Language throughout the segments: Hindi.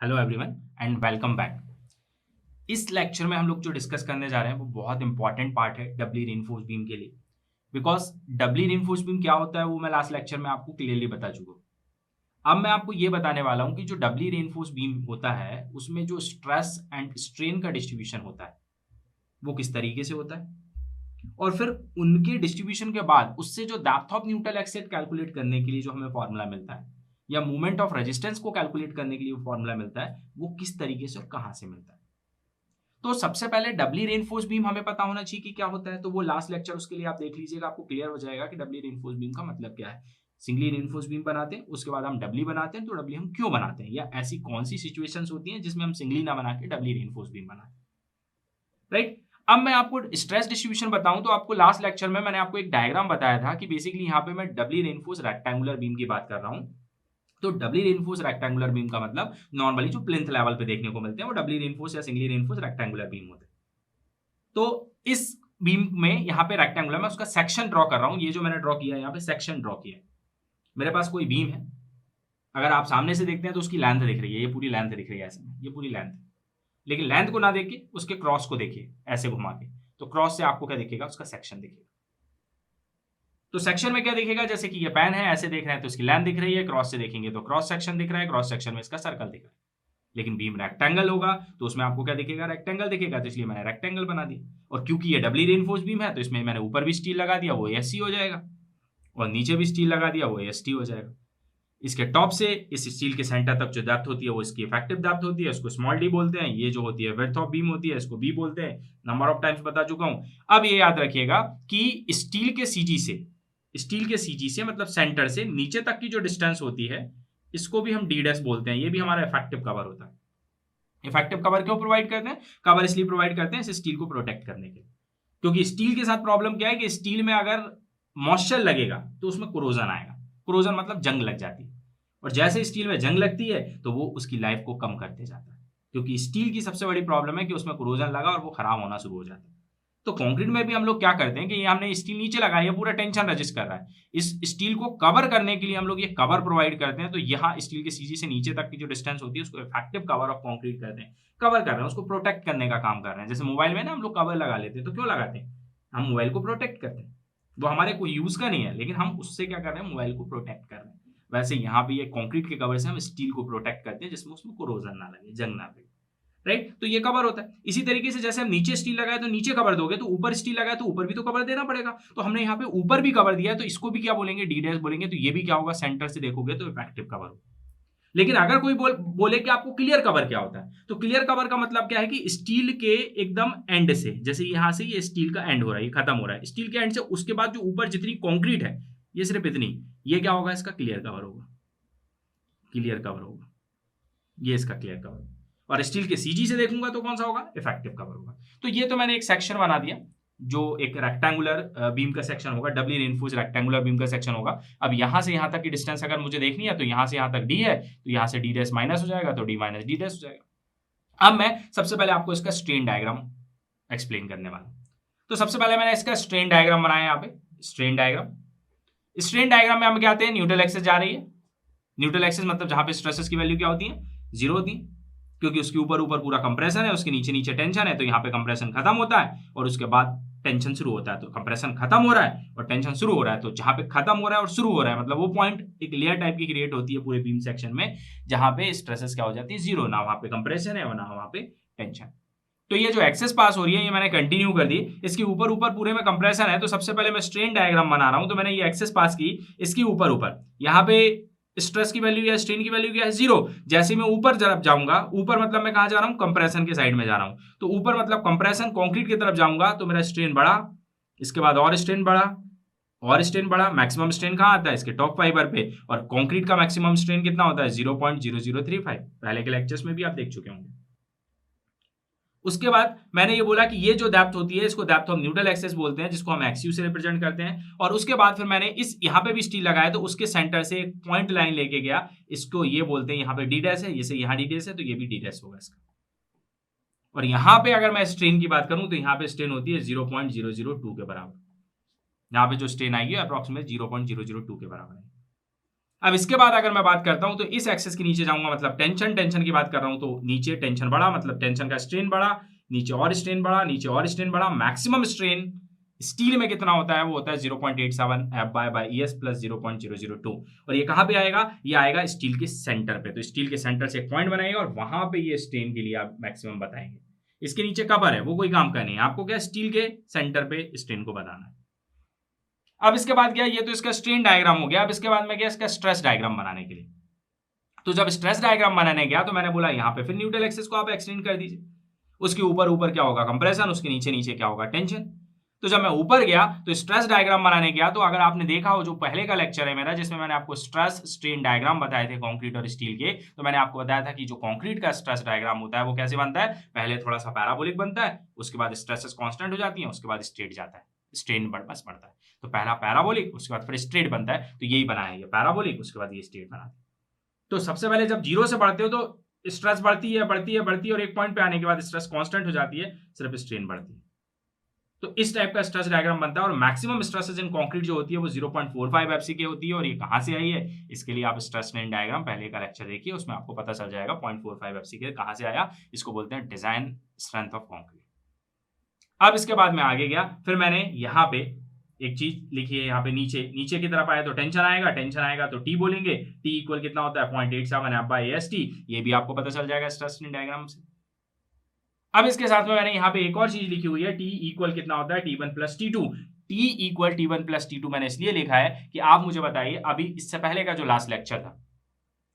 Hello everyone and welcome back. इस लेक्चर में हम लोग जो डिस्कस करने जा रहे हैं वो बहुत इंपॉर्टेंट पार्ट है डबली रेनफोर्स बीम के लिए। बिकॉज डबली रेनफोर्स बीम क्या होता है वो मैं लास्ट लेक्चर में आपको क्लियरली बता चुका हूँ। अब मैं आपको ये बताने वाला हूँ कि जो डबली रेनफोर्स बीम होता है उसमें जो स्ट्रेस एंड स्ट्रेन का डिस्ट्रीब्यूशन होता है वो किस तरीके से होता है, और फिर उनके डिस्ट्रीब्यूशन के बाद उससे जो डेप्थ ऑफ न्यूट्रल एक्सेट कैलकुलेट करने के लिए जो हमें फॉर्मूला मिलता है या मूवमेंट ऑफ रेजिस्टेंस को कैलकुलेट करने के लिए फॉर्मूला मिलता है वो किस तरीके से और कहां से मिलता है। तो सबसे पहले डबली रेनफोर्स बीम हमें पता होना चाहिए कि क्या होता है, तो वो लास्ट लेक्चर उसके लिए आप देख लीजिएगा, आपको क्लियर हो जाएगा कि डबली रेनफोर्स बीम का मतलब क्या है। सिंगली रेनफोर्स बीम बनाते हैं उसके बाद हम डबली बनाते हैं, तो डबली हम क्यों बनाते हैं या ऐसी कौन सी सिचुएशंस होती हैं जिसमें हम सिंगली ना बना के डबली रेनफोर्स बीम बनाते हैं, राइट। अब मैं आपको स्ट्रेस डिस्ट्रीब्यूशन बताऊं तो आपको लास्ट लेक्चर में मैंने आपको एक डायग्राम बताया था कि बेसिकली यहाँ पे मैं डबली रेनफोर्स रेक्टेंगुलर बीम की बात कर रहा हूं। तो डबली रेनफोर्स रेक्टेंगुलर बीम का मतलब नॉर्मली जो प्लिंथ लेवल पे देखने को मिलते हैं वो डबली रेनफोर्स या सिंगली रेनफोर्स रेक्टेंगुलर बीम होते हैं। तो इस बीम में यहाँ पे रेक्टेंगुलर में उसका सेक्शन ड्रॉ कर रहा हूँ। ये जो मैंने ड्रॉ किया है यहाँ पे सेक्शन ड्रॉ किया है। मेरे पास कोई बीम है, अगर आप सामने से देखते हैं तो उसकी लेंथ दिख रही है, ये पूरी लेंथ दिख रही है ऐसे में, ये पूरी लेंथ। लेकिन लेंथ को ना देखिए, उसके क्रॉस को देखिए ऐसे घुमा के, तो क्रॉस से आपको क्या दिखेगा, उसका सेक्शन दिखेगा। तो सेक्शन में क्या दिखेगा, जैसे कि ये पेन है ऐसे देख रहे हैं तो इसकी लेंथ दिख रही है, क्रॉस से देखेंगे तो क्रॉस सेक्शन दिख रहा है, क्रॉस सेक्शन में इसका सर्कल दिख रहा है। लेकिन बीम रेक्टेंगल होगा तो उसमें आपको क्या दिखेगा, रेक्टेंगल दिखेगा, तो इसलिए मैंने रेक्टेंगल बना दिया। और क्योंकि ये डबली रेनफोर्स बीम है तो इसमें मैंने ऊपर भी स्टील लगा दिया, वो एससी हो जाएगा, और नीचे भी स्टील लगा दिया, वो एसटी हो जाएगा। इसके टॉप से इस स्टील के सेंटर तक जो डेप्थ होती है वो इसकी इफेक्टिव डेप्थ होती है, इसको स्मॉल डी बोलते हैं। ये जो होती है विड्थ ऑफ बीम होती है, इसको बी बोलते हैं। नंबर ऑफ टाइम्स बता चुका हूं। अब ये याद रखिएगा कि स्टील के सीजी से मतलब सेंटर से नीचे तक की जो डिस्टेंस होती है इसको भी हम डी डैश बोलते हैं। ये भी हमारा इफेक्टिव कवर होता है। इफेक्टिव कवर क्यों प्रोवाइड करते हैं, कवर इसलिए प्रोवाइड करते हैं इस स्टील को प्रोटेक्ट करने के लिए। क्योंकि स्टील के साथ प्रॉब्लम क्या है कि स्टील में अगर मॉइस्चर लगेगा तो उसमें कोरोजन आएगा। कोरोजन मतलब जंग लग जाती है, और जैसे स्टील में जंग लगती है तो वो उसकी लाइफ को कम करते जाता है। क्योंकि स्टील की सबसे बड़ी प्रॉब्लम है कि उसमें कोरोजन लगा और वो खराब होना शुरू हो जाता है। तो कंक्रीट में भी हम लोग क्या करते हैं कि ये हमने स्टील नीचे लगाया, ये पूरा टेंशन रजिस्ट कर रहा है। इस स्टील को कवर करने के लिए हम लोग ये कवर प्रोवाइड करते हैं। तो यहाँ स्टील के सीजी से नीचे तक की जो डिस्टेंस होती है उसको इफेक्टिव कवर ऑफ कंक्रीट करते हैं। कवर कर रहे हैं, उसको प्रोटेक्ट करने का काम कर रहे हैं। जैसे मोबाइल में ना हम लोग कवर लगा लेते हैं, तो क्यों लगाते हैं, हम मोबाइल को प्रोटेक्ट करते हैं। वो हमारे कोई यूज का नहीं है, लेकिन हम उससे क्या कर रहे हैं, मोबाइल को प्रोटेक्ट कर रहे हैं। वैसे यहाँ पे ये कंक्रीट के कवर से हम स्टील को प्रोटेक्ट करते हैं जिसमें उसमें कोरोजन ना लगे, जंग ना लगे, राइट। तो ये कवर होता है। इसी तरीके से जैसे हम नीचे स्टील लगाए तो नीचे कवर दोगे, तो ऊपर स्टील लगाए तो ऊपर भी तो कवर देना पड़ेगा। तो हमने यहाँ पे ऊपर भी कवर दिया है, तो इसको भी क्या बोलेंगे, डी डैश बोलेंगे। तो ये भी क्या होगा, सेंटर से देखोगे तो इफेक्टिव कवर होगा। लेकिन अगर कोई बोले कि आपको क्लियर कवर क्या होता है, तो क्लियर कवर का मतलब क्या है कि स्टील के एकदम एंड से, जैसे यहां से ये स्टील का एंड हो रहा है, ये खत्म हो रहा है स्टील के एंड से, उसके बाद जो ऊपर जितनी कंक्रीट है ये सिर्फ इतनी, ये क्या होगा, इसका क्लियर कवर होगा। क्लियर कवर होगा, ये इसका क्लियर कवर होगा। और स्टील के सीजी से देखूंगा तो कौन सा होगा, इफेक्टिव कवर होगा। तो ये तो मैंने एक सेक्शन बना दिया जो एक रेक्टेंगुलर बीम का सेक्शन होगा, डबली रेनफोर्स रेक्टेंगुलर बीम का सेक्शन होगा। अब यहां से यहां तक की डिस्टेंस अगर मुझे देखनी है तो यहां से यहां तक डी है, तो यहां से डी डैश माइनस हो जाएगा, तो डी माइनस डी डैश हो जाएगा। अब मैं सबसे पहले आपको इसका स्ट्रेन डायग्राम एक्सप्लेन करने वाला हूं। तो सबसे पहले मैंने इसका स्ट्रेन डायग्राम बनाया, यहाँ पे स्ट्रेन डायग्राम में हम क्या आते हैं, न्यूट्रल एक्सिस जा रही है। न्यूट्रल एक्सिस मतलब जहां पे स्ट्रेसेस की वैल्यू क्या होती है, जीरो होती है, क्योंकि उसके ऊपर ऊपर पूरा कंप्रेशन है, उसके नीचे नीचे टेंशन है। तो यहाँ पे कंप्रेशन खत्म होता है और उसके बाद टेंशन शुरू होता है। तो कंप्रेशन खत्म हो रहा है और टेंशन शुरू हो रहा है, तो जहां पे खत्म हो रहा है और शुरू हो रहा है मतलब वो पॉइंट एक लेयर टाइप की क्रिएट होती है पूरे बीम सेक्शन में, जहां पे स्ट्रेसेस क्या हो जाती है, जीरो। ना वहां पे कंप्रेशन है और ना वहां पे टेंशन। तो ये जो एक्सेस पास हो रही है ये मैंने कंटिन्यू कर दी। इसके ऊपर ऊपर पूरे में कंप्रेशन है, तो सबसे पहले मैं स्ट्रेन डायग्राम बना रहा हूं। तो मैंने ये एक्सेस पास की, इसके ऊपर ऊपर यहाँ पे स्ट्रेस की वैल्यू या स्ट्रेन की वैल्यू क्या है, जीरो। जैसे मैं ऊपर तरफ जाऊंगा, ऊपर मतलब मैं कहां जा रहा हूं, कंप्रेशन के साइड में जा रहा हूं। तो ऊपर मतलब कंप्रेशन कंक्रीट की तरफ जाऊंगा तो मेरा स्ट्रेन बढ़ा, इसके बाद और स्ट्रेन बढ़ा, और स्ट्रेन बढ़ा। मैक्सिमम स्ट्रेन कहां आता है, इसके टॉप फाइबर पे। और कंक्रीट का मैक्सिमम स्ट्रेन कितना होता है, 0.0035। पहले के लेक्चर्स में भी आप देख चुके होंगे। उसके बाद मैंने ये बोला कि ये जो डेप्थ होती है इसको डेप्थ ऑफ न्यूट्रल एक्सेस बोलते हैं, जिसको हम एक्सयू से रिप्रेजेंट करते हैं। और उसके बाद फिर मैंने इस यहाँ पे भी स्टील लगाया, तो उसके सेंटर से एक पॉइंट लाइन लेके गया, इसको ये बोलते हैं, यहाँ पे डी डैश है, जैसे यहाँ डी डैश है तो ये भी डी डैश होगा इसका। और यहाँ पे अगर मैं स्ट्रेन की बात करूं तो यहाँ पे स्ट्रेन होती है 0.002 के बराबर। यहाँ पे जो स्ट्रेन आएगी अप्रोक्सीमेट 0.002 के बराबर है। अब इसके बाद अगर मैं बात करता हूं तो इस एक्सेस के नीचे जाऊंगा, मतलब टेंशन की बात कर रहा हूं, तो नीचे टेंशन बढ़ा मतलब टेंशन का स्ट्रेन बढ़ा, नीचे और स्ट्रेन बढ़ा, नीचे और स्ट्रेन बढ़ा। मैक्सिमम स्ट्रेन स्टील में कितना होता है, वो होता है 0.87 F/ES प्लस 0.002। और ये कहां पे आएगा, ये आएगा स्टील के सेंटर पे। तो स्टील के सेंटर से एक पॉइंट बनाएगा और वहां पे ये स्ट्रेन के लिए आप मैक्सिमम बताएंगे। इसके नीचे कवर है, वो कोई काम का नहीं है, आपको क्या स्टील के सेंटर पे स्ट्रेन को बताना है। अब इसके बाद क्या, ये तो इसका स्ट्रेन डायग्राम हो गया। अब इसके बाद में क्या, इसका स्ट्रेस डायग्राम बनाने के लिए, तो जब स्ट्रेस डायग्राम बनाने गया तो मैंने बोला यहाँ पे फिर न्यूट्रल एक्सिस को आप एक्सटेंड कर दीजिए। उसके ऊपर ऊपर क्या होगा, कंप्रेशन, उसके नीचे नीचे क्या होगा, टेंशन। तो जब मैं ऊपर गया तो स्ट्रेस डायग्राम बनाने गया, तो अगर आपने देखा हो जो पहले का लेक्चर है मेरा, जिसमें मैंने आपको स्ट्रेस स्ट्रेन डायग्राम बताए थे कंक्रीट और स्टील के, तो मैंने आपको बताया था कि जो कंक्रीट का स्ट्रेस डायग्राम होता है वो कैसे बनता है, पहले थोड़ा सा पैराबोलिक बनता है, उसके बाद स्ट्रेसेस कांस्टेंट हो जाती हैं, उसके बाद स्ट्रेट जाता है, स्ट्रेन बस बढ़ता है। तो पहला पैराबोलिक, उसके बाद फिर स्ट्रेट बनता है। तो यही बना है, ये पैराबोलिक, उसके बाद ये स्ट्रेट बना है। तो सबसे पहले जब जीरो से बढ़ते हो तो स्ट्रेस बढ़ती है बढ़ती है बढ़ती है, और एक पॉइंट पे आने के बाद स्ट्रेस कांस्टेंट हो जाती है, सिर्फ स्ट्रेन बढ़ती है। तो इस टाइप का स्ट्रेस डायग्राम बनता है। और मैक्सिमम स्ट्रेसेस इन कंक्रीट जो होती है वो 0.45 एफसी की होती है। और ये कहां से आई है, इसके लिए आप स्ट्रेस स्ट्रेन डायग्राम पहले का लेक्चर देखिए, उसमें आपको पता चल जाएगा 0.45 एफसी के कहां से आया। इसको बोलते हैं डिजाइन स्ट्रेंथ ऑफ कंक्रीट। अब इसके बाद मैं आगे गया, फिर मैंने यहाँ पे एक चीज लिखी है, यहाँ पे नीचे नीचे की तरफ आया तो टेंशन आएगा, टेंशन आएगा तो टी बोलेंगे, टी इक्वल कितना होता है 0.87 F/AST। ये भी आपको पता चल जाएगा स्ट्रेस स्ट्रेन डायग्राम से। अब इसके साथ में मैंने यहाँ पे एक और चीज लिखी हुई है, टी इक्वल कितना होता है T1 plus T2। T equal T1 plus T2 मैंने इसलिए लिखा है कि आप मुझे बताइए, अभी इससे पहले का जो लास्ट लेक्चर था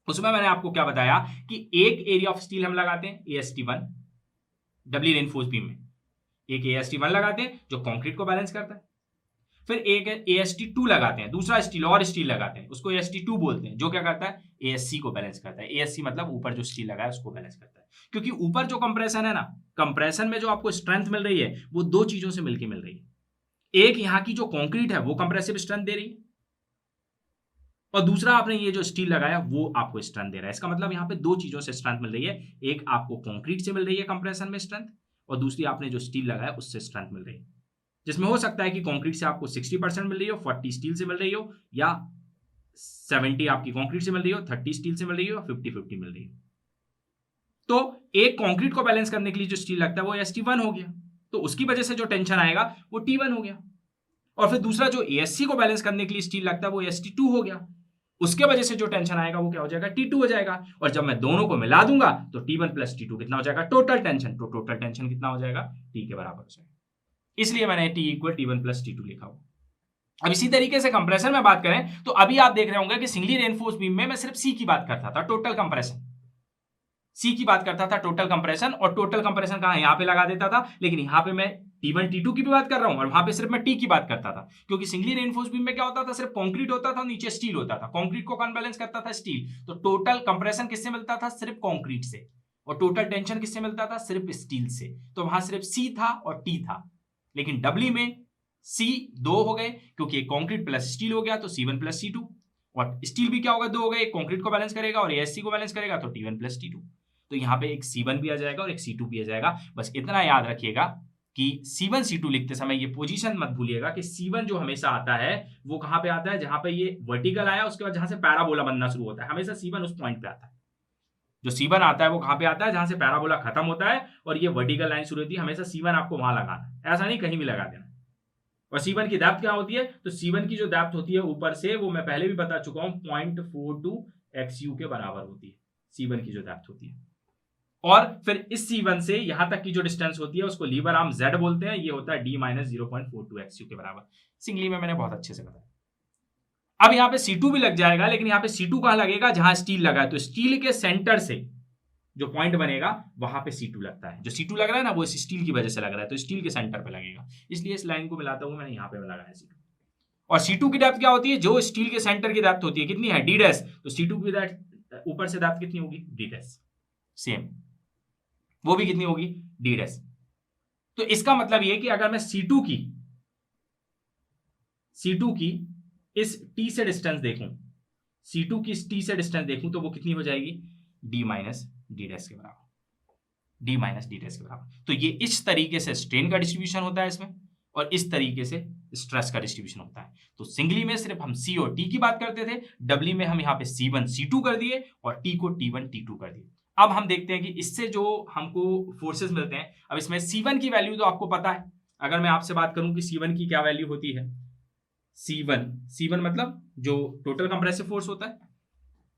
उसमें मैंने आपको क्या बताया कि एक एरिया ऑफ स्टील हम लगाते हैं AST1 डबली रेनफोर्स बीम में, एक AST1 लगाते हैं जो कंक्रीट को बैलेंस करता है, फिर एक AST2 लगाते हैं, दूसरा स्टील और स्टील लगाते हैं, उसको AST2 बोलते हैं, जो क्या करता है ASC को बैलेंस करता है। ASC मतलब ऊपर जो स्टील लगा है उसको बैलेंस करता है। क्योंकि ऊपर जो कंप्रेशन है ना, कंप्रेशन में जो आपको स्ट्रेंथ मिल रही है वो दो चीजों से मिलकर मिल रही है। एक यहाँ की जो कंक्रीट है वो कंप्रेसिव स्ट्रेंथ दे रही है, और दूसरा आपने ये जो स्टील लगाया वो आपको स्ट्रेंथ दे रहा है। इसका मतलब यहाँ पे दो चीजों से स्ट्रेंथ मिल रही है, एक आपको कंक्रीट से मिल रही है कंप्रेशन में स्ट्रेंथ, और दूसरी आपने जो स्टील लगाया उससे स्ट्रेंथ मिल रही है। जिसमें हो सकता है कि कंक्रीट से आपको 60% मिल रही हो, 40 स्टील से मिल रही हो, या 70 आपकी कंक्रीट से मिल रही हो, 30 स्टील से मिल रही हो, 50-50 मिल रही हो। तो एक कंक्रीट को बैलेंस करने के लिए जो स्टील लगता है वो ST1 हो गया, तो उसकी वजह से जो टेंशन आएगा वो T1 हो गया। और फिर दूसरा जो ASC को बैलेंस करने के लिए स्टील लगता है वो ST2 हो गया, उसके वजह से जो टेंशन आएगा वो क्या हो जाएगा, T2 हो जाएगा। और जब मैं दोनों को मिला दूंगा तो T1 प्लस T2 कितना हो जाएगा, टोटल टेंशन। तो टोटल टेंशन कितना हो जाएगा, T के बराबर हो जाएगा। इसलिए मैंने T equal T1 plus T2 लिखा हुआ। अब इसी तरीके से कंप्रेशन में बात करें तो अभी आप देख रहे होंगे कि सिंगली रेनफोर्स बीम में मैं सिर्फ C की बात करता था, टोटल कंप्रेशन, C की बात करता था टोटल कंप्रेशन, और टोटल कंप्रेशन कहां, यहां पे लगा देता था। लेकिन यहां पे मैं T1 T2 की भी बात कर रहा हूं, और वहां पे सिर्फ मैं T की बात करता था, क्योंकि सिंगली रेनफोर्स बीम में क्या होता था, सिर्फ कंक्रीट होता था, नीचे स्टील होता था। कंक्रीट को कौन बैलेंस करता था, स्टील। तो टोटल कंप्रेशन किससे मिलता था, सिर्फ कंक्रीट से, और टोटल टेंशन किससे मिलता था, सिर्फ स्टील से। तो वहां सिर्फ C था और T था। लेकिन डब्ली में C दो हो गए, क्योंकि एक कंक्रीट प्लस स्टील हो गया तो C1 प्लस C2, और स्टील भी क्या होगा, दो हो गए, एक कंक्रीट को बैलेंस करेगा और ASC को बैलेंस करेगा, तो T1 प्लस T2। तो यहाँ पे एक C1 भी आ जाएगा और एक C2 भी आ जाएगा। बस इतना याद रखिएगा कि C1 C2 लिखते समय ये पोजीशन मत भूलिएगा कि C1 जो हमेशा आता है वो कहां पे आता है, जहां पे ये वर्टिकल आया उसके बाद जहां से पैराबोला बनना शुरू होता है, हमेशा C1 उस पॉइंट पे आता है। जो C1 आता है वो कहां पे आता है, जहां से पैराबोला खत्म होता है और ये वर्टिकल लाइन शुरू होती है, हमेशा C1 आपको वहां लगाना है, ऐसा नहीं कहीं भी लगा देना। और C1 की डेप्थ क्या होती है, तो C1 की जो डेप्थ होती है ऊपर से, वो मैं पहले भी बता चुका हूं, 0.42 XU के बराबर होती है C1 की जो डेप्थ होती है। और फिर इस C1 से यहां तक की जो डिस्टेंस होती है उसको लीवर आर्म Z बोलते हैं, ये होता है D माइनस 0.42 XU के बराबर। सिंगली में मैंने बहुत अच्छे से बताया। अब यहां पे C2 भी लग जाएगा, लेकिन यहां पे C2 कहां लगेगा, जहां स्टील लगा है। तो स्टील के सेंटर से जो पॉइंट बनेगा वहां पे C2 लगता है। जो C2 लग रहा है ना वो स्टील की वजह से लग रहा है, तो स्टील के सेंटर पे लगेगा, इसलिए इस लाइन को मिलाता हूं मैंने यहां पे लगाया C2। और C2 की डेप्थ क्या होती है, जो स्टील के सेंटर की डेप्थ होती है कितनी है, D डैश। तो C2 की डेप्थ ऊपर से डेप्थ कितनी होगी, D डैश, सेम वो भी कितनी होगी, D डैश। तो इसका मतलब ये कि अगर मैं C2 की इस T से डिस्टेंस देखूं, C2 की इस T से डिस्टेंस देखूं, तो वो कितनी हो जाएगी, D माइनस D डैश के बराबर, D माइनस D डैश के बराबर। तो ये इस तरीके से स्ट्रेन का डिस्ट्रीब्यूशन होता है इसमें, और इस तरीके से स्ट्रेस का डिस्ट्रीब्यूशन होता है। तो सिंगली में सिर्फ हम सी और टी की बात करते थे, डबली में हम यहाँ पे C1 C2 कर दिए और टी को T1 T2 कर दिए। अब हम देखते हैं कि इससे जो हमको फोर्सेस मिलते हैं, अब इसमें C1 की वैल्यू तो आपको पता है। अगर मैं आपसे बात करूं कि C1 की क्या वैल्यू होती है, C1 मतलब जो टोटल कंप्रेसिव फोर्स होता है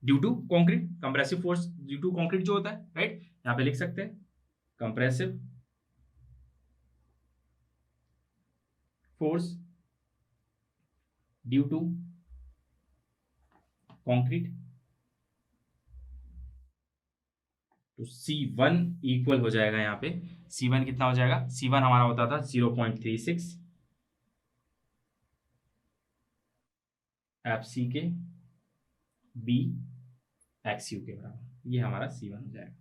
due to concrete, compressive force due to concrete जो होता है, राइट। यहां पे लिख सकते हैं compressive force due to concrete. तो C1 इक्वल हो जाएगा, यहाँ पे C1 कितना हो जाएगा, C1 हमारा होता था 0.36 FC के B XU के बराबर। ये हमारा C1 हो जाएगा।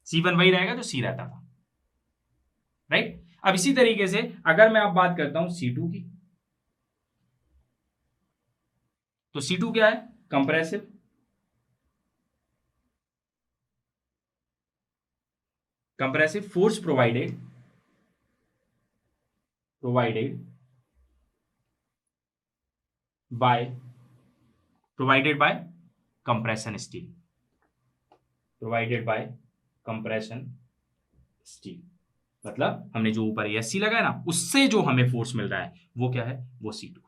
C1 वही रहेगा जो C रहता था, राइट। अब इसी तरीके से अगर मैं अब बात करता हूं C2 की, तो C2 क्या है, compressive force provided by compression steel, मतलब हमने जो ऊपर ASC लगाया ना, उससे जो हमें फोर्स मिल रहा है वो क्या है, वो C2,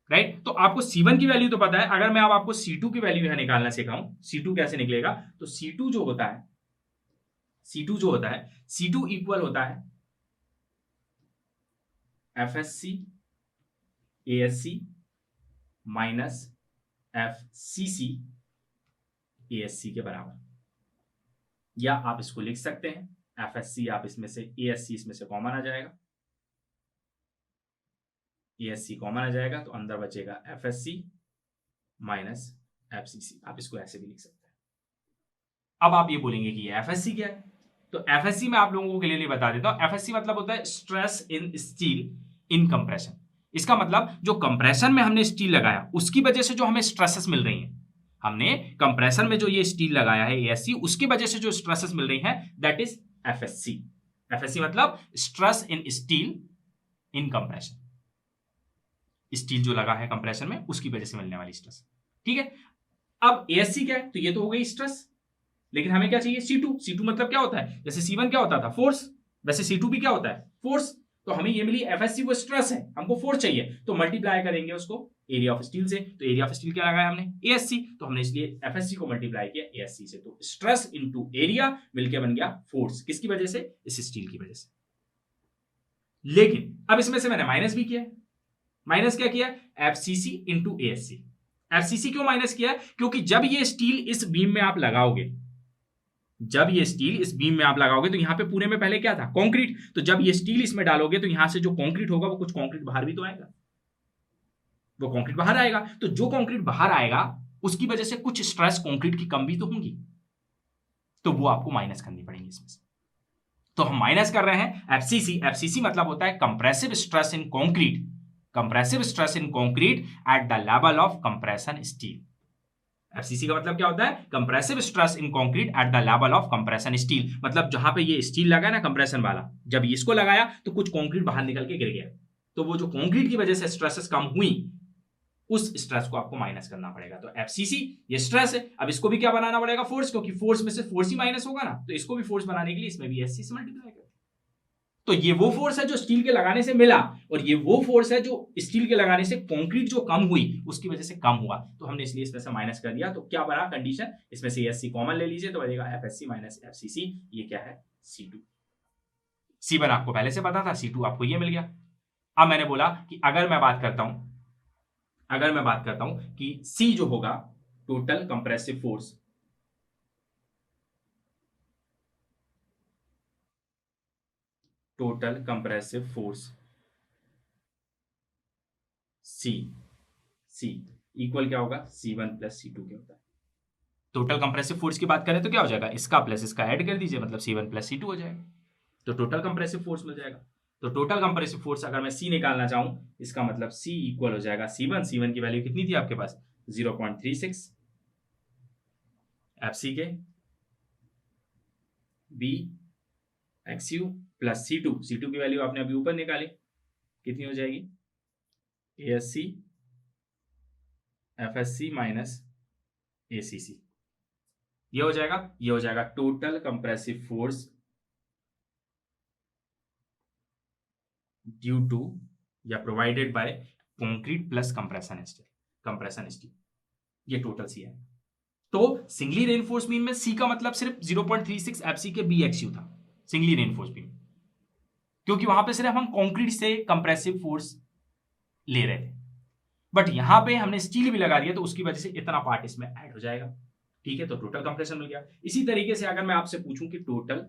राइट। तो आपको C1 की वैल्यू तो पता है। अगर मैं अब आपको C2 की वैल्यू यहां निकालना सिखाऊं, C2 कैसे निकलेगा, तो C2 जो होता है C2 इक्वल होता है FSC ASC minus FCC ASC के बराबर। या आप इसको लिख सकते हैं FSC, आप इसमें से ASC इसमें से कॉमन आ जाएगा, ASC कॉमन आ जाएगा, तो अंदर बचेगा FSC माइनस FCC। आप इसको ऐसे भी लिख सकते हैं। अब आप ये बोलेंगे कि ये FSC क्या है, तो FSC मैं आप लोगों को क्लियरली बता देता हूं। FSC मतलब होता है stress in steel in compression. इसका मतलब जो कंप्रेशन में हमने स्टील लगाया उसकी वजह से जो हमें स्ट्रेसेस मिल रही हैं, हमने कंप्रेशन में जो ये स्टील लगाया है ASC, उसकी वजह से जो स्ट्रेसेस मिल रही हैं, दैट इज FSC। FSC मतलब stress in steel in compression, steel जो लगा है कंप्रेशन में उसकी वजह से मिलने वाली स्ट्रेस, ठीक है। अब ASC क्या है, तो ये तो हो गई स्ट्रेस, लेकिन हमें क्या चाहिए, C2 मतलब क्या होता है, जैसे C1 क्या होता था, फोर्स, वैसे C2 भी क्या होता है, फोर्स। तो हमें ये मिली FSC, वो स्ट्रेस है, हमको फोर्स चाहिए, तो मल्टीप्लाई करेंगे उसको एरिया ऑफ स्टील से। तो एरिया ऑफ स्टील क्या लगाया हमने, ASC, तो हमने इसलिए FSC को मल्टीप्लाई किया ASC से। तो स्ट्रेस इंटू एरिया मिलकर बन गया फोर्स, किसकी वजह से, इस स्टील की वजह से। लेकिन अब इसमें से मैंने माइनस भी किया, माइनस क्या किया, FCC इंटू ASC। FCC क्यों माइनस किया, क्योंकि जब ये स्टील इस बीम में आप लगाओगे, तो यहां पे पूरे में पहले क्या था, कंक्रीट। तो जब ये स्टील इसमें डालोगे तो यहां से जो कंक्रीट होगा वो कुछ कंक्रीट बाहर भी तो आएगा, वो कंक्रीट बाहर आएगा। तो जो कंक्रीट बाहर आएगा उसकी वजह से कुछ स्ट्रेस कंक्रीट की कम भी तो होंगी, तो वो आपको माइनस करनी पड़ेगी इसमें से। तो हम माइनस कर रहे हैं FCC मतलब होता है compressive stress in concrete at the level of compression steel. FCC का मतलब क्या होता है, compressive stress in concrete at the level of compression steel. मतलब जहां पे ये स्टील लगा ना कंप्रेशन वाला, जब इसको लगाया तो कुछ कंक्रीट बाहर निकल के गिर गया, तो वो जो कंक्रीट की वजह से स्ट्रेसेस कम हुई, उस स्ट्रेस को आपको माइनस करना पड़ेगा। तो FCC ये स्ट्रेस है, अब इसको भी क्या बनाना पड़ेगा, फोर्स, क्योंकि फोर्स में से फोर्स ही माइनस होगा ना, तो इसको भी फोर्स बनाने के लिए इसमें भी SC से मल्टीप्लाई करें। तो ये वो फोर्स है जो स्टील के लगाने से मिला, और ये वो फोर्स है जो स्टील के लगाने से कंक्रीट जो कम हुई उसकी वजह से कम हुआ, तो हमने इसलिए इसमें से माइनस कर दिया। तो क्या बना कंडीशन, इसमें से SC कॉमन ले लीजिए, तो बनेगा FSC माइनस FCC, ये क्या है C2। C1 आपको पहले से पता था, C2 आपको ये मिल गया। अब मैंने बोला कि अगर मैं बात करता हूं कि C जो होगा total compressive force, C equal क्या होगा, C1 प्लस C2 के होता है। टोटल कंप्रेसिव फोर्स की बात करें तो क्या हो जाएगा, इसका प्लस इसका ऐड कर दीजिए, मतलब C1 प्लस C2 हो जाएगा, तो टोटल कंप्रेसिव फोर्स मिल जाएगा। तो टोटल कंप्रेसिव फोर्स अगर मैं C निकालना चाहूं, इसका मतलब C इक्वल हो जाएगा C1 की वैल्यू कितनी थी आपके पास, 0.36 FC के B XU प्लस C2 की वैल्यू आपने अभी ऊपर निकाली कितनी हो जाएगी, ASC FSC माइनस ACC, ये हो जाएगा total compressive force due to या provided by concrete plus compression steel, ये टोटल सी है। तो सिंगली रेनफोर्स बीम में सी का मतलब सिर्फ 0.36 एफसी के BXU था सिंगली रेनफोर्स बीम, क्योंकि वहां पे सिर्फ हम कंक्रीट से कंप्रेसिव फोर्स ले रहे थे, बट यहां पे हमने स्टील भी लगा दिया तो उसकी वजह से इतना पार्ट इसमें ऐड हो जाएगा। ठीक है, तो टोटल कंप्रेशन मिल गया। इसी तरीके से अगर मैं आपसे पूछूं कि टोटल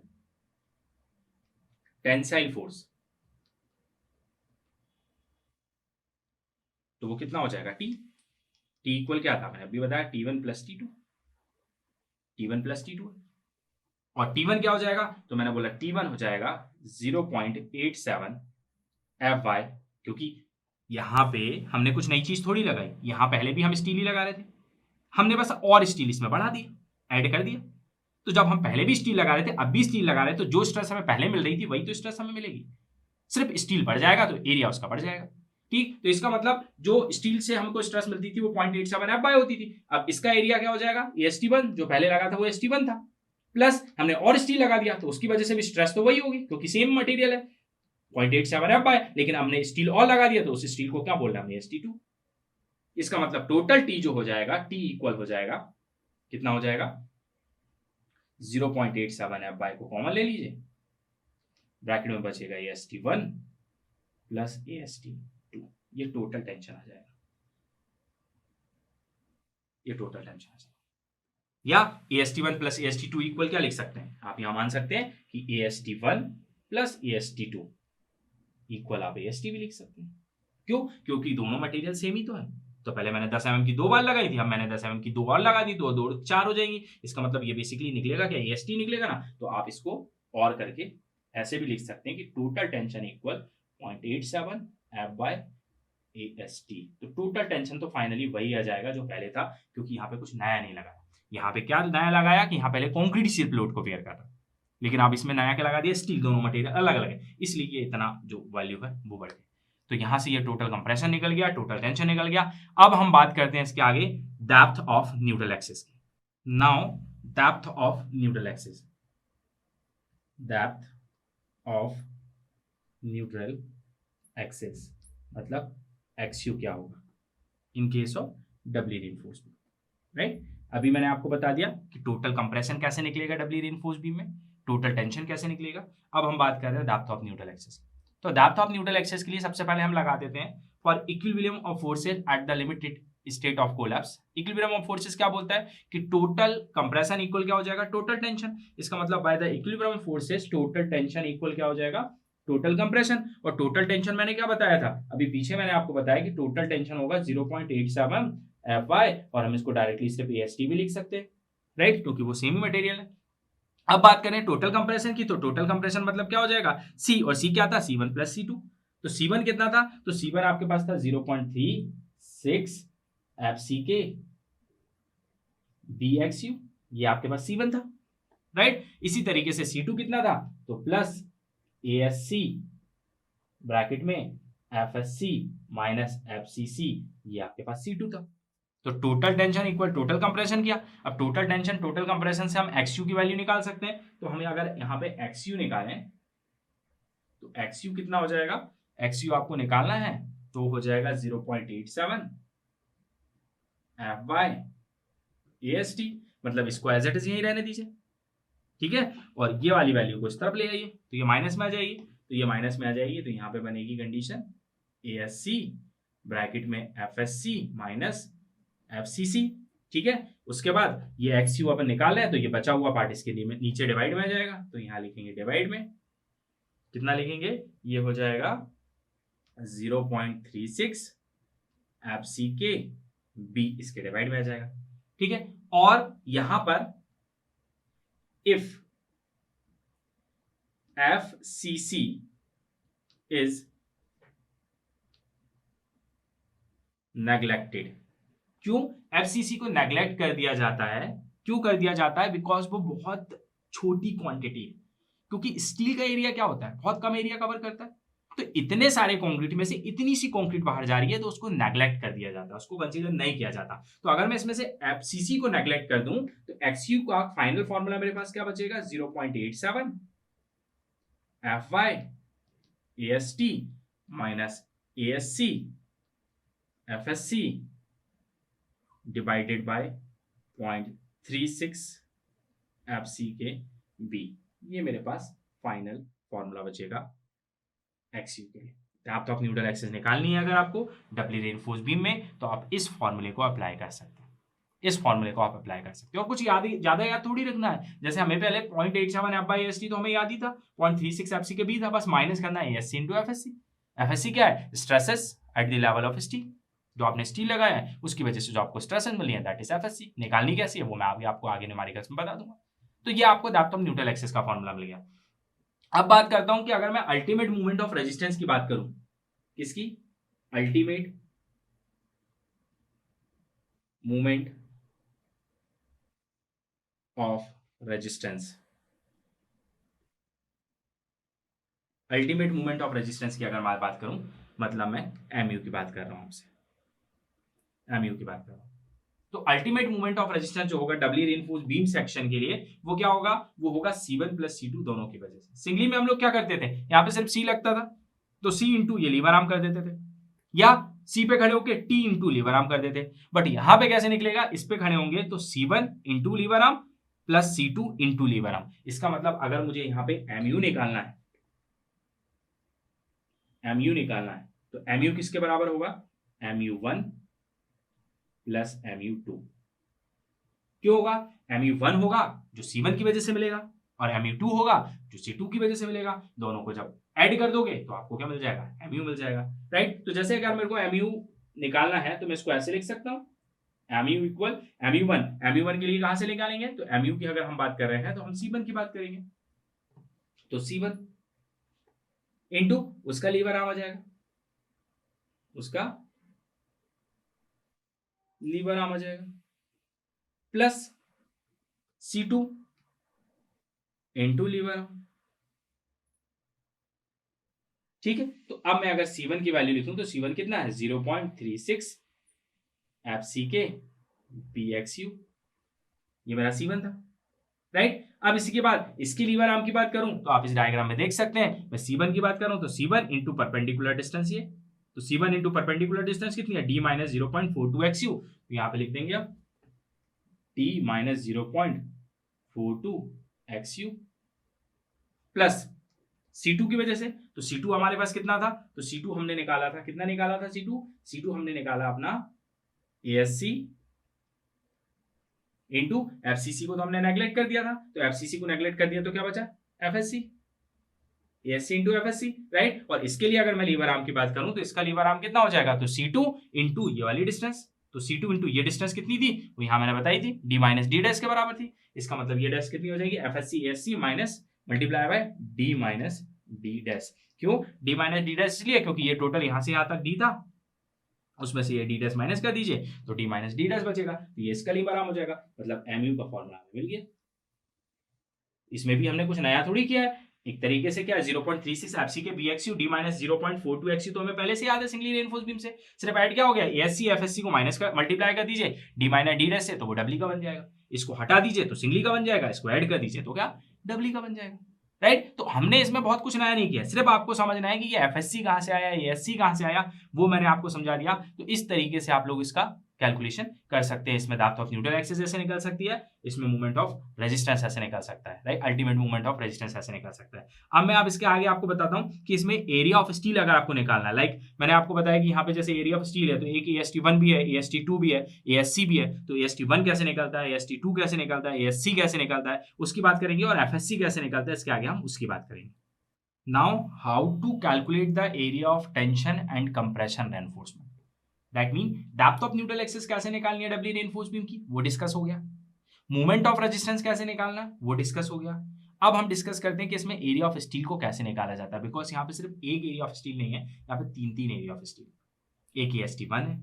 टेंसाइल फोर्स, तो वो कितना हो जाएगा, टी इक्वल क्या था, मैंने अभी बताया T1 plus T2, T1 plus T2, और T1 क्या हो जाएगा, तो मैंने बोला T1 हो जाएगा 0.87 Fy, क्योंकि यहां पे हमने कुछ नई चीज थोड़ी लगाई, यहां पहले भी हम स्टील ही लगा रहे थे, हमने बस और स्टील इसमें बढ़ा दिया, ऐड कर दिया। तो जब हम पहले भी स्टील लगा रहे थे, अब भी स्टील लगा रहे हैं, तो जो स्ट्रेस हमें पहले मिल रही थी वही तो स्ट्रेस हमें मिलेगी, सिर्फ स्टील बढ़ जाएगा तो एरिया उसका बढ़ जाएगा। ठीक, तो इसका मतलब जो स्टील से हमको स्ट्रेस मिलती थी वो 0.87 Fy होती थी, अब इसका एरिया क्या हो जाएगा, AST1, जो पहले लगा था वो AST1 था, प्लस हमने और स्टील लगा दिया तो उसकी वजह से भी स्ट्रेस तो वही होगी, क्योंकि सेम मटेरियल है 0.87 Fy, लेकिन हमने स्टील और लगा दिया तो उस स्टील को क्या बोल रहे हैं, AST2। इसका मतलब टोटल टी जो हो जाएगा, टी इक्वल हो जाएगा, कितना हो जाएगा, 0.87 Fy को कॉमन ले लीजिए, ब्रैकेट में बचेगा AST1 प्लस AST2, ये टोटल टेंशन आ जाएगा, ये टोटल टेंशन आ जाएगा। या AST1 प्लस AST2 इक्वल क्या लिख सकते हैं, आप यहां मान सकते हैं कि AST1 प्लस AST2 इक्वल आप AST भी लिख सकते हैं। क्यों, क्योंकि दोनों मटेरियल सेम ही तो है। तो पहले मैंने 10 mm की 2 बार लगाई थी, अब मैंने 10 mm की 2 और लगा दी, तो 2 4 हो जाएंगी। इसका मतलब ये बेसिकली निकलेगा क्या, AST निकलेगा ना, तो आप इसको और करके ऐसे भी लिख सकते हैं कि total tension equal 0.87 Fy AST। तो टोटल टेंशन तो फाइनली वही आ जाएगा जो पहले था, क्योंकि यहाँ पे कुछ नया नहीं लगाया। यहाँ पे क्या नया लगाया कि यहाँ पहले कॉन्क्रीट सिर्फ लोड को बेयर कर रहा, लेकिन आप इसमें नया क्या लगा दिया, स्टील, दोनों मटेरियल अलग अलग है, इसलिए ये इतना जो वैल्यू है वो बढ़ गई। तो यहां से ये टोटल कंप्रेशन निकल गया, टोटल टेंशन निकल गया। अब हम बात करते हैं इसके आगे डेप्थ ऑफ न्यूट्रल एक्सिस की। Now depth of neutral axis, depth of neutral axis मतलब XU क्या होगा in case of doubly reinforcement, right. अभी मैंने आपको बता दिया कि टोटल कंप्रेशन कैसे निकलेगा डबली रीइंफोर्स्ड बीम में, टोटल टेंशन कैसे निकलेगा। अब हम बात कर रहे हैं डेप्थ ऑफ न्यूट्रल एक्सिस। तो डेप्थ ऑफ न्यूट्रल एक्सिस के लिए सबसे पहले हम लगा देते हैं for equilibrium of forces at the limited state of collapse. Equilibrium of forces क्या बोलता है कि टोटल कंप्रेशन इक्वल क्या हो जाएगा, टोटल टेंशन। इसका मतलब by the equilibrium of forces total tension equal क्या हो जाएगा, टोटल कंप्रेशन। और टोटल टेंशन मैंने क्या बताया था, अभी पीछे मैंने आपको बताया कि टोटल टेंशन होगा 0.87 Fy, और हम इसको डायरेक्टली सिर्फ AST भी लिख सकते हैं, राइट, क्योंकि वो सेम मटेरियल है। अब बात करें टोटल कंप्रेशन की, तो टोटल कंप्रेशन मतलब क्या हो जाएगा, C, और C क्या था, C1 प्लस C2। तो C1 कितना था, तो C1 आपके पास था 0.36 FCK BXU, ये आपके पास C1 था, राइट। इसी तरीके से C2 कितना था, तो प्लस ASC ब्रैकेट में FSC माइनस FCC, ये आपके पास C2 था। तो total tension equal total compression किया। अब टोटल टेंशन टोटल कंप्रेशन से हम XU की वैल्यू निकाल सकते हैं। तो हमें अगर यहाँ पे XU निकालें तो XU कितना हो जाएगा, XU आपको निकालना है तो हो जाएगा 0.87 Fy AST, मतलब इसको एज इट इज यही रहने दीजिए, ठीक है। और ये वाली वैल्यू को इस तरफ ले आइए तो ये माइनस में आ जाएगी, तो ये माइनस में आ जाएगी, तो यहाँ पे बनेगी कंडीशन ASC ब्रैकेट में FSC माइनस FCC, ठीक है। उसके बाद ये XU अपन निकाल रहे हैं, तो ये बचा हुआ पार्ट इसके लिए नीचे डिवाइड में आ जाएगा, तो यहाँ लिखेंगे डिवाइड में, कितना लिखेंगे, ये हो जाएगा 0.36 FCK B, इसके डिवाइड में आ जाएगा, ठीक है। और यहां पर इफ FCC इज नेग्लेक्टेड, क्यों FCC को नेग्लेक्ट कर दिया जाता है, क्यों कर दिया जाता है, बिकॉज वो बहुत छोटी क्वांटिटी है, क्योंकि स्टील का एरिया क्या होता है, बहुत कम एरिया कवर करता है। तो इतने सारे कंक्रीट में से इतनी सी कंक्रीट बाहर जा रही है तो उसको नेग्लेक्ट कर दिया जाता है, उसको कंसीडर नहीं किया जाता। तो अगर मैं इसमें से एफसीसी को नेग्लेक्ट कर दूं तो एक्सयू का फाइनल फॉर्मूला मेरे पास क्या बचेगा, 0.87 FY AST minus ASC FSc divided by 0.36 FC के बी। ये मेरे पास फाइनल फॉर्मूला बचेगा एक्सयू के लिए। आप तो अपनी न्यूटन एक्सेस निकालनी है अगर आपको डबली रेनफोर्स बीम में, तो आप इस फॉर्मूले को अप्लाई कर सकते हैं, इस फॉर्मूले को आप अप्लाई कर सकते हो। और कुछ याद ज्यादा याद थोड़ी रखना है, जैसे हमें पहले 0.87 एफ बाई एस टी तो हमें याद ही था, 0.36 एफसी के बी था, बस माइनस करना है एएससी इंटू एफएससी। एफएससी क्या है, stresses at the level of steel, जो आपने स्टील लगाया है उसकी वजह से जो आपको स्ट्रेसेस मिली है, दैट इज एफएससी। निकालनी कैसी है वो मैं आपको आगे न्यूमेरिकल्स में बता दूंगा। तो ये आपको डेप्थ ऑफ न्यूट्रल एक्सेस का फॉर्मूला मिल गया। अब बात करता हूं कि अगर मैं अल्टीमेट मूवमेंट ऑफ रेजिस्टेंस की बात करूं, किसकी, ultimate movement of resistance, ultimate movement of resistance की अगर मैं बात करूं, मतलब मैं एमयू की बात कर रहा हूं आपसे, एमयू की बात कर रहा हूं। तो अल्टीमेट मूवमेंट ऑफ रेजिस्टेंस जो होगा डबली रेनफोर्स बीम सेक्शन के लिए, वो क्या होगा, वो होगा C1 प्लस C2 दोनों की वजह से। सिंगली में हम लोग क्या करते थे, यहां पे सिर्फ C लगता था तो C इंटू ये लीवर आर्म कर देते थे, या C पे खड़े होके T इंटू लीवर आर्म कर देते। बट यहां पे कैसे निकलेगा, इस पे खड़े होंगे तो C1 into lever arm plus C2 into lever arm. इसका मतलब अगर मुझे यहां पे MU निकालना है, MU निकालना है तो MU किसके बराबर होगा, MU1 प्लस MU2। क्यों होगा, MU1 होगा जो C1 की वजह से मिलेगा और MU2 होगा जो C2 की वजह से मिलेगा। दोनों को जब ऐड कर दोगे तो आपको क्या मिल जाएगा, MU मिल जाएगा, राइट। तो जैसे अगर मेरे को MU निकालना है तो मैं इसको ऐसे लिख सकता हूं, MU इक्वल MU1। MU1 के लिए कहां से निकालेंगे, तो MU की अगर हम बात कर रहे हैं तो हम C1 की बात करेंगे, तो C1 इंटू उसका लीवर आर्म आ जाएगा, उसका लीवर आर्म आ जाएगा, plus C2 into lever arm. ठीक है, तो अब मैं अगर C1 की वैल्यू लिखूं तो C1 कितना है, 0.36 एफसी के BXU, ये मेरा C1 था, राइट। अब इसी के बाद इसकी लीवर आर्म की बात करूं तो आप इस डायग्राम में देख सकते हैं, मैं C1 की बात करूं तो C1 इंटू परपेंडिकुलर डिस्टेंस, ये तो C1 इंटू परपेंडिकुलर डिस्टेंस कितनी है, D माइनस 0.42 XU, तो यहां पे लिख देंगे आप D minus 0.42 XU plus C2 की वजह से, तो C2 हमारे पास कितना था, तो C2 हमने निकाला था, कितना निकाला था C2 हमने निकाला अपना ASC इंटू FCC को तो हमने नेग्लेक्ट कर दिया था, तो FCC को नेग्लेक्ट कर दिया तो क्या बचा, FSC, ASC into FSC, right. और इसके लिए अगर मैं लीवर आर्म की बात करूं तो इसका लीवर आर्म कितना हो जाएगा, तो C2 इंटू ये वाली डिस्टेंस, तो C2 इंटू ये डिस्टेंस कितनी थी, वो यहां मैंने बताई थी, D माइनस D डैश के बराबर थी। इसका मतलब ये डैश कितनी हो जाएगी, FSC ASC minus multiply by D minus D dash. क्यों D माइनस D डैश, इसलिए क्योंकि ये टोटल यहां से यहां तक D था, उसमें से ये D डैश माइनस कर दीजिए तो D माइनस D डैश बचेगा, तो ये इसका लीवर आर्म हो जाएगा, मतलब MU का फॉर्मूला हमें मिल गया। इसमें भी हमने कुछ नया थोड़ी किया है, एक तरीके से क्या, 0.36 एफसी के BXU D माइनस 0.42 XU तो हमें पहले से याद है सिंगली रेनफोर्स बीम से, सिर्फ ऐड क्या हो गया, ASC FSC को माइनस कर मल्टीप्लाई कर दीजिए D माइनस D डैश से तो वो डबली का बन जाएगा, इसको हटा दीजिए तो सिंगली का बन जाएगा, इसको ऐड कर दीजिए तो क्या डबली का बन जाएगा, राइट। तो हमने इसमें बहुत कुछ नया नहीं किया, सिर्फ आपको समझना है कि ये FSC कहां से आया, ASC कहां से आया, वो मैंने आपको समझा दिया। तो इस तरीके से आप लोग इसका कैलकुलेशन कर सकते हैं। इसमें डेप्थ ऑफ न्यूट्रल एक्सिस ऐसे निकल सकती है, इसमें मूवमेंट ऑफ रेजिस्टेंस ऐसे निकल सकता है, right, ultimate movement of resistance ऐसे निकल सकता है। अब मैं आप इसके आगे आपको बताता हूं कि इसमें एरिया ऑफ स्टील अगर आपको निकालना है, लाइक मैंने आपको बताया कि यहाँ पे जैसे एरिया ऑफ स्टील है तो एक AST1 भी है, AST2 भी है, ASC भी है, तो AST1 कैसे निकलता है, AST2 कैसे निकलता है, ASC कैसे निकलता है, उसकी बात करेंगे, और FSC कैसे निकलता है इसके आगे हम उसकी बात करेंगे। Now how to calculate the area of tension and compression reinforcement, that mean depth of neutral axis कैसे निकालनी है डबली रेनफोर्स बीम की, वो डिस्कस हो गया। मूवमेंट ऑफ रेजिस्टेंस कैसे निकालना, वो डिस्कस हो गया। अब हम डिस्कस करते हैं कि इसमें एरिया ऑफ स्टील को कैसे निकाला जाता है, बिकॉज यहाँ पे सिर्फ एक एरिया ऑफ स्टील नहीं है, यहाँ पे तीन एरिया ऑफ स्टील, एक AST1 है,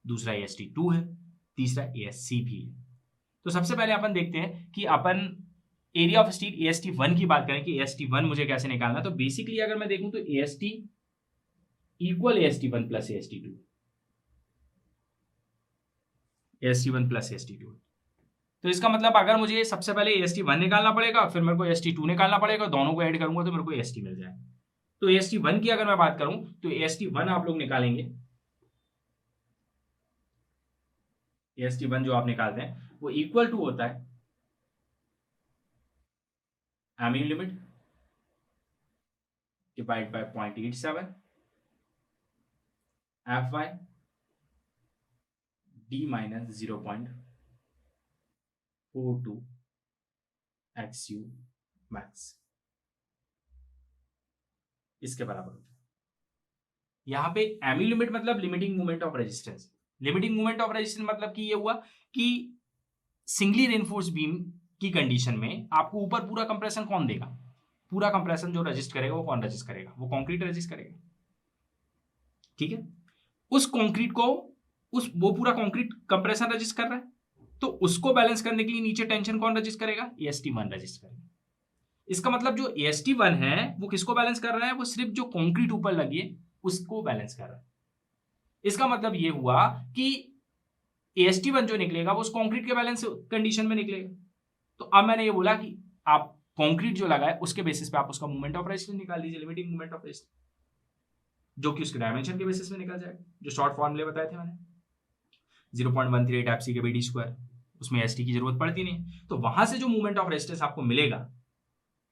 दूसरा AST2 है, तीसरा ASC भी है। तो सबसे पहले अपन देखते हैं कि अपन एरिया ऑफ स्टील AST1 की बात करें कि AST1 मुझे कैसे निकालना, तो बेसिकली अगर मैं देखूं तो AST equal AST1 plus AST2, AST1 plus AST2। तो इसका मतलब अगर मुझे सबसे पहले AST1 निकालना पड़ेगा, फिर मेरे को AST2 निकालना पड़ेगा, दोनों को ऐड करूंगा तो मेरे को AST मिल जाएगा। तो AST1 की अगर मैं बात करूं तो AST1 आप लोग निकालेंगे, AST1 जो आप निकालते हैं वो इक्वल टू होता है MU limit divide by 0.87 Fy d minus 0.42 XU max, इसके बराबर होता है। यहां पे एमयू लिमिट मतलब limiting moment of resistance. Limiting moment of resistance मतलब कि ये हुआ कि सिंगली रेनफोर्स बीम की कंडीशन में आपको ऊपर पूरा कंप्रेशन कौन देगा, पूरा कंप्रेशन जो रजिस्ट करेगा वो कौन रजिस्ट करेगा, वो कंक्रीट रजिस्ट करेगा, ठीक है। उस कंक्रीट को वो पूरा कंक्रीट कंप्रेशन रजिस्ट कर रहा है, तो उसको बैलेंस करने के लिए नीचे टेंशन कौन रजिस्ट करेगा, AST1 रजिस्ट करेगा। इसका मतलब जो AST1 है वो किसको बैलेंस कर रहा है, वो सिर्फ जो कंक्रीट ऊपर लगी है उसको बैलेंस कर रहा है। इसका मतलब ये हुआ कि AST1 जो निकलेगा वो उस कंक्रीट के बैलेंस कंडीशन में निकलेगा। तो अब मैंने ये बोला कि आप कंक्रीट जो लगा है उसके बेसिस पे आप उसका मोमेंट ऑफ रेजिस्टेंस निकाल दीजिए, लिमिटिंग मोमेंट ऑफ रेजिस्टेंस, जो कि उसके डायमेंशन के बेसिस में निकल जाएगा, जो शॉर्ट फॉर्मूले बताए थे मैंने 0.138 FC के BD स्क्वायर, उसमें ST की जरूरत पड़ती नहीं। तो वहां से जो मोमेंट ऑफ रेजिस्टेंस आपको मिलेगा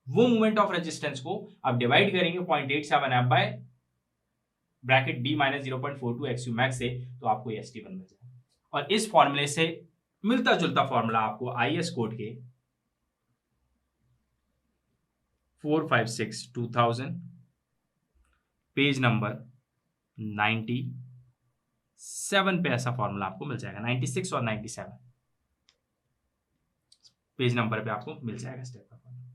वो मोमेंट ऑफ रेजिस्टेंस को आप डिवाइड करेंगे 0.87 F bye bracket D minus 0.42 XU max से, तो आपको AST1 मिल जाएगा। और इस फॉर्मूले से मिलता जुलता फॉर्मूला आपको IS कोड के 456/2000 पेज नंबर 97 पे ऐसा फॉर्मूला आपको मिल जाएगा। 96 और 97 पेज नंबर पे आपको मिल जाएगा स्टेप का फॉर्मूला।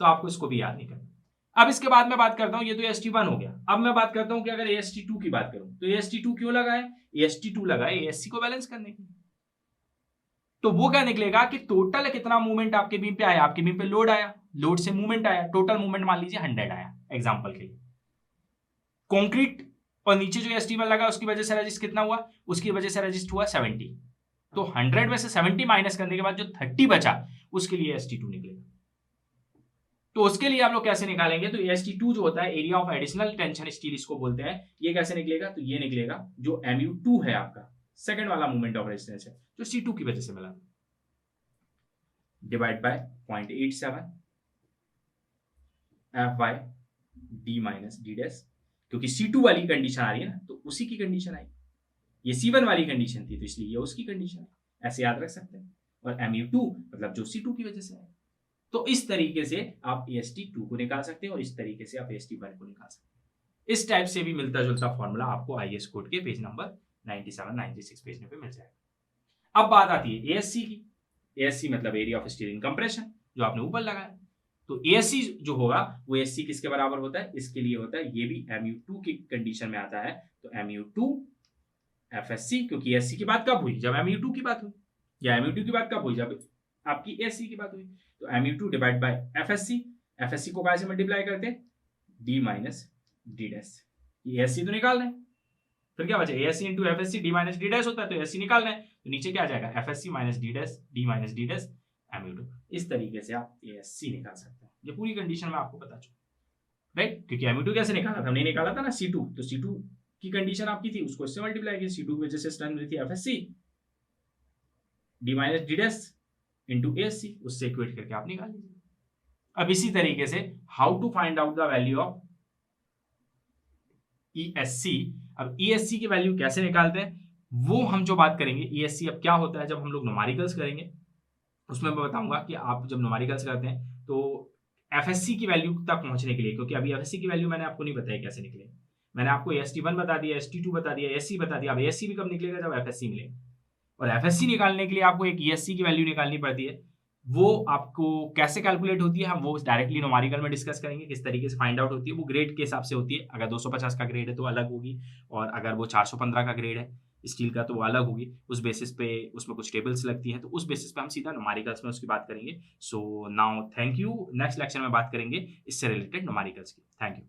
तो आपको इसको भी याद नहीं करना। अब इसके बाद मैं बात करता हूं, ये तो AST1 हो गया। अब मैं बात करता हूं कि अगर AST2 की बात करूं तो AST2 क्यों लगा है, AST2 लगा है ASC को बैलेंस करने के लिए। तो वो क्या निकलेगा कि टोटल कितना मूवमेंट आपके बीम पे आया, आपके बीम पे लोड आया, लोड से मूवमेंट आया, टोटल मूवमेंट मान लीजिए 100 आया एग्जांपल के लिए। कंक्रीट और नीचे जो AST1 लगा उसकी वजह से रजिस्ट कितना हुआ, उसकी वजह से रजिस्ट हुआ 70। तो 100 में से 70 माइनस करने के बाद जो 30 बचा उसके लिए AST2 निकलेगा। तो उसके लिए आप लोग कैसे निकालेंगे, तो AST2 जो होता है area of additional tension steel इसको बोलते हैं। ये कैसे निकलेगा, तो ये निकलेगा जो MU2 है आपका सेकंड वाला मूवमेंट ऑफ रेजिस्टेंस है जो C2 की वजह से मिला, divide by 0.87 Fy D minus D dash, क्योंकि C2 वाली कंडीशन आ रही है ना तो उसी की कंडीशन आई, ये C1 वाली कंडीशन थी तो इसलिए ये उसकी कंडीशन है, ऐसे याद रख सकते हैं। और MU2 मतलब जो C2 की वजह से है। तो इस तरीके से आप AST2 को निकाल सकते हैं और इस तरीके से आप AST1 को निकाल सकते हैं। इस टाइप से भी मिलता जुलता फॉर्मूला आपको IS कोड के पेज नंबर 97 96 पेज पे मिल जाएगा। अब बात आती है ASC की। ASC मतलब area of steel in compression, जो आपने ऊपर लगाया। तो ASC जो होगा वो ASC किसके बराबर होता है, इसके लिए होता है, ये भी MU2 की कंडीशन में आता है। तो MU2 FSC, क्योंकि ASC की बात कब हुई, जब MU2 की बात हुई, या MU2 की बात कब हुई, जब आपकी ASC की बात हुई। तो MU2 divide by FSC, FSC को कैसे मल्टीप्लाई करते हैं, D माइनस D डैश। ये ASC तो निकाल रहे हैं, फिर क्या बचा, ASC into FSC D minus D dash होता है, तो ASC निकाल रहे हैं, तो नीचे क्या आ जाएगा, FSC minus D dash D minus D dash MU2। इस तरीके से आप ASC निकाल सकते हैं। ये पूरी कंडीशन में आपको पता चला, राइट, क्योंकि MU2 कैसे निकाला था, हमने निकाला था ना C2, तो C2 की कंडीशन आपकी थी, उसको इससे मल्टीप्लाई किया, C2 की वजह से स्ट्रेंथ मिली थी FSC D minus D dash into ASC, उससे इक्वेट करके आप निकाल लीजिए। अब इसी तरीके से how to find out the value of ESC। अब ESC की वैल्यू कैसे निकालते हैं वो हम जो बात करेंगे। ESC अब क्या होता है, जब हम लोग न्यूमेरिकल्स करेंगे उसमें मैं बताऊंगा कि आप जब न्यूमेरिकल्स करते हैं तो FSC की वैल्यू तक पहुंचने के लिए, क्योंकि अभी FSC की वैल्यू मैंने आपको नहीं बताई कैसे निकले, मैंने आपको AST1 बता दिया, AST2 बता दिया, ASC बता दिया। अब ASC भी कब निकलेगा, जब FSC मिलेगा। और FSC निकालने के लिए आपको एक ESC की वैल्यू निकालनी पड़ती है। वो आपको कैसे कैलकुलेट होती है हम वो डायरेक्टली न्यूमेरिकल में डिस्कस करेंगे, किस तरीके से फाइंड आउट होती है। वो ग्रेड के हिसाब से होती है, अगर 250 का ग्रेड है तो अलग होगी, और अगर वो 415 का ग्रेड है स्टील का तो वो अलग होगी, उस बेसिस पे उसमें कुछ टेबल्स लगती हैं, तो उस बेसिस पे हम सीधा न्यूमेरिकल्स में उसकी बात करेंगे। So now thank you, next lecture में बात करेंगे इससे रिलेटेड न्यूमेरिकल्स की। Thank you.